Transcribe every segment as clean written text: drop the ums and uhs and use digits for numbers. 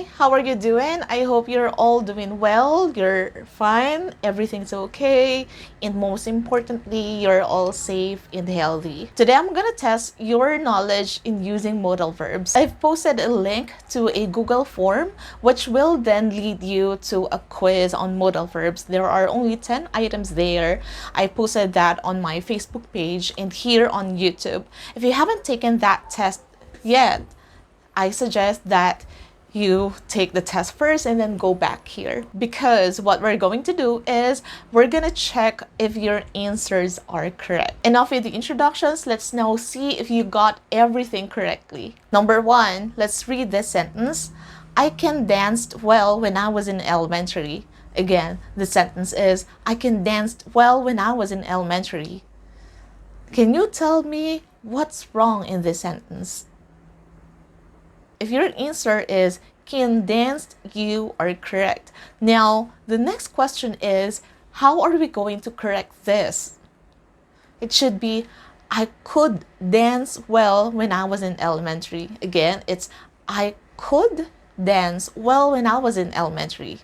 Hi, how are you doing? I hope you're all doing well, you're fine, everything's okay, and most importantly, you're all safe and healthy. Today, I'm gonna test your knowledge in using modal verbs. I've posted a link to a Google form, which will then lead you to a quiz on modal verbs. There are only 10 items there. I posted that on my Facebook page and here on YouTube. If you haven't taken that test yet, I suggest that you take the test first and then go back here, because what we're going to do is we're gonna check if your answers are correct. Enough with the introductions. Let's now see if you got everything correctly. Number 1, let's read this sentence. I can dance well when I was in elementary. Again, the sentence is I can dance well when I was in elementary. Can you tell me what's wrong in this sentence? If your answer is can dance, you are correct. Now, the next question is, how are we going to correct this? It should be, I could dance well when I was in elementary. Again, it's I could dance well when I was in elementary.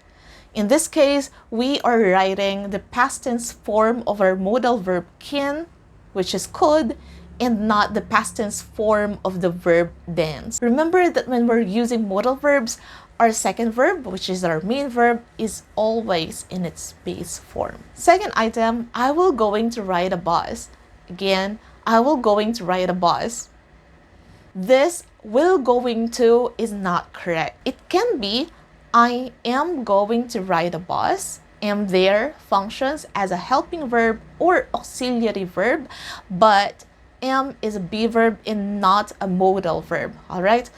In this case, we are writing the past tense form of our modal verb can, which is could, and not the past tense form of the verb dance. Remember that when we're using modal verbs, our second verb, which is our main verb, is always in its base form. Second item, I will going to ride a bus. Again, I will going to ride a bus. This will going to is not correct. It can be I am going to ride a bus. Am there functions as a helping verb or auxiliary verb, but am is a be verb and not a modal verb. All right.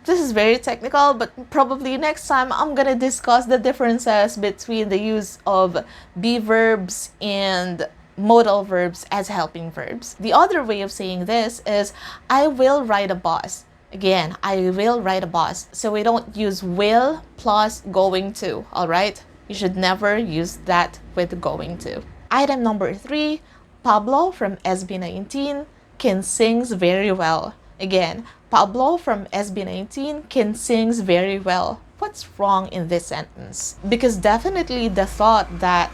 This is very technical, but probably next time I'm gonna discuss the differences between the use of be verbs and modal verbs as helping verbs. The other way of saying this is I will ride a bus. Again, I will ride a bus. So we don't use will plus going to. All right. You should never use that with going to. Item number 3. Pablo from SB19 can sings very well. Again, Pablo from SB19 can sings very well. What's wrong in this sentence? Because definitely the thought that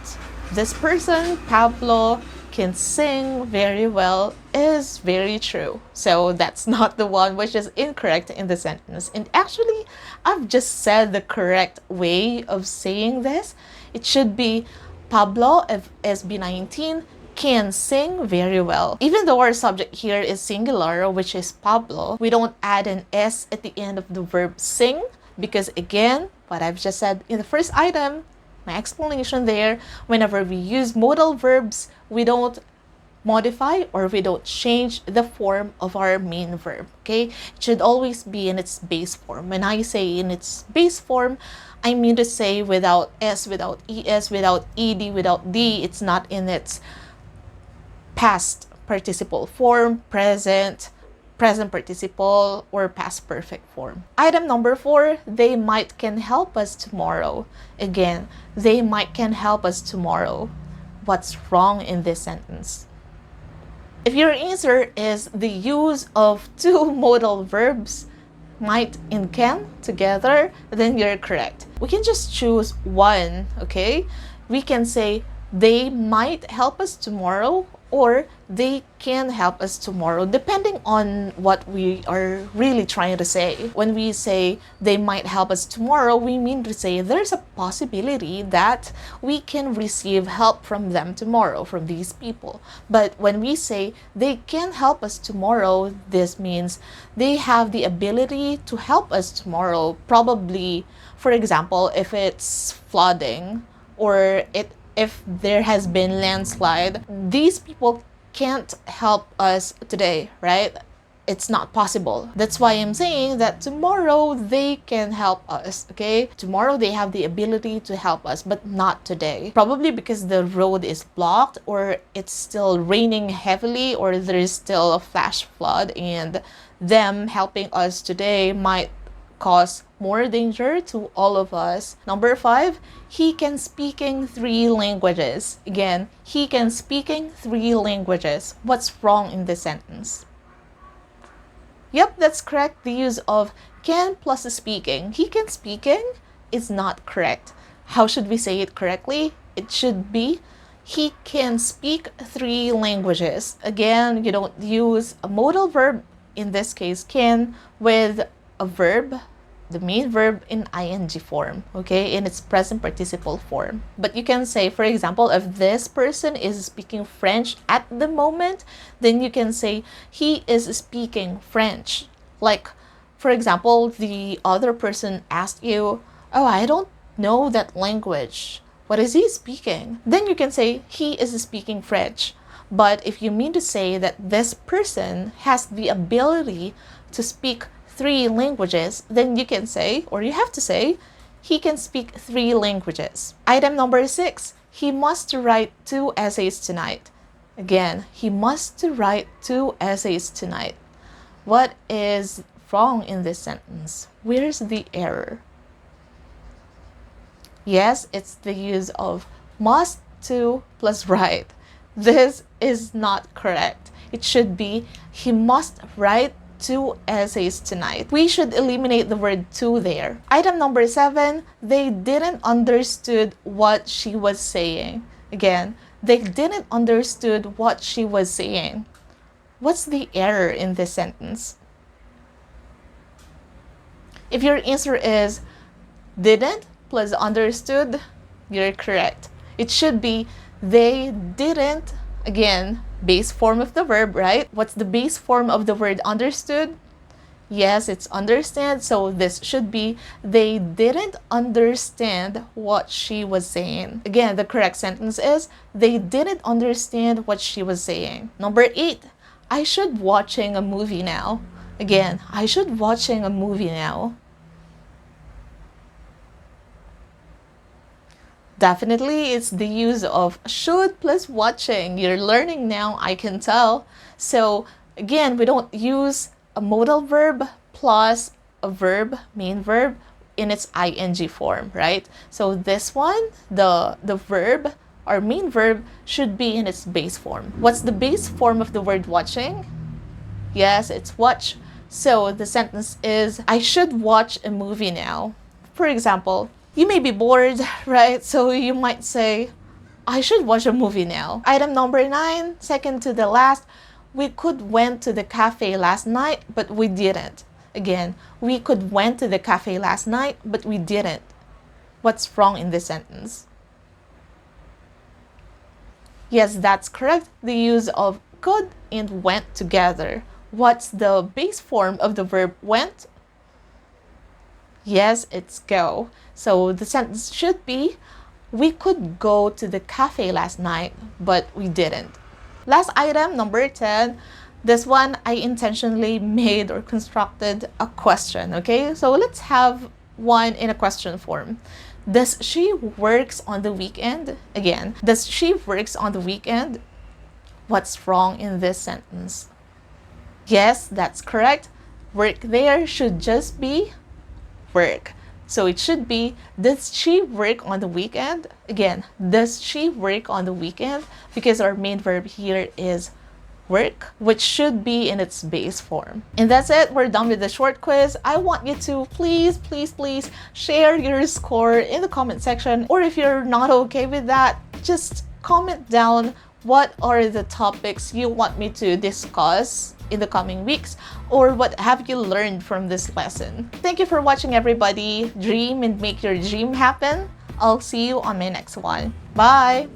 this person, Pablo, can sing very well is very true. So that's not the one which is incorrect in the sentence. And actually, I've just said the correct way of saying this. It should be Pablo of SB19 can sing very well. Even though our subject here is singular, which is Pablo, we don't add an S at the end of the verb sing, because again, what I've just said in the first item, my explanation there, whenever we use modal verbs, we don't modify or we don't change the form of our main verb, okay? It should always be in its base form. When I say in its base form, I mean to say without S, without ES, without ED, without D. It's not in its past participle form, present participle, or past perfect form. Item number 4, they might can help us tomorrow. Again, they might can help us tomorrow. What's wrong in this sentence? If your answer is the use of 2 modal verbs, might and can together, then you're correct. We can just choose one, okay? We can say they might help us tomorrow, or they can help us tomorrow, depending on what we are really trying to say. When we say they might help us tomorrow, we mean to say there's a possibility that we can receive help from them tomorrow, from these people. But when we say they can help us tomorrow, this means they have the ability to help us tomorrow. Probably, for example, if it's flooding or if there has been landslide, these people can't help us today, right? It's not possible. That's why I'm saying that tomorrow they can help us, okay? Tomorrow they have the ability to help us, but not today. Probably because the road is blocked, or it's still raining heavily, or there is still a flash flood, and them helping us today might cause more danger to all of us. Number 5, he can speaking 3 languages. Again, he can speaking 3 languages. What's wrong in this sentence? Yep, that's correct. The use of Can plus speaking. He can speaking is not correct. How should we say it correctly? It should be he can speak 3 languages. Again, you don't use a modal verb, in this case can, with a verb, the main verb in ing form, okay, in its present participle form. But you can say, for example, if this person is speaking French at the moment, then you can say he is speaking French. Like, for example, the other person asked you, oh, I don't know that language. What is he speaking? Then you can say he is speaking French. But if you mean to say that this person has the ability to speak 3 languages, then you can say, or you have to say, he can speak 3 languages. Item number 6, he must write 2 essays tonight. Again, he must write 2 essays tonight. What is wrong in this sentence? Where's the error? Yes, it's the use of must to plus write. This is not correct. It should be he must write 2 essays tonight. We should eliminate the word to there. Item number 7, they didn't understood what she was saying. Again, they didn't understood what she was saying. What's the error in this sentence? If your answer is didn't plus understood, you're correct. It should be they didn't, again, base form of the verb, right? What's the base form of the word understood? Yes, it's understand. So this should be they didn't understand what she was saying. Again, the correct sentence is they didn't understand what she was saying. Number 8, I should watching a movie now. Again, I should watching a movie now. Definitely, it's the use of should plus watching. You're learning now, I can tell. So again, we don't use a modal verb plus a verb, main verb, in its ing form, right? So this one, the verb, our main verb, should be in its base form. What's the base form of the word watching? Yes, it's watch. So the sentence is, I should watch a movie now. For example, you may be bored, right? So you might say, I should watch a movie now. Item number 9, second to the last, we could went to the cafe last night, but we didn't. Again, we could went to the cafe last night, but we didn't. What's wrong in this sentence? Yes, that's correct. The use of could and went together. What's the base form of the verb went? Yes, it's go. So the sentence should be, we could go to the cafe last night, but we didn't. Last item, number 10. This one, I intentionally made or constructed a question, okay? So let's have one in a question form. Does she works on the weekend? Again, does she works on the weekend? What's wrong in this sentence? Yes, that's correct. Work there should just be work. So it should be, does she work on the weekend? Again, does she work on the weekend? Because our main verb here is work, which should be in its base form. And that's it. We're done with the short quiz. I want you to please share your score in the comment section. Or if you're not okay with that, just comment down what are the topics you want me to discuss in the coming weeks, or what have you learned from this lesson. Thank you for watching, everybody. Dream and make your dream happen. I'll see you on my next one. Bye!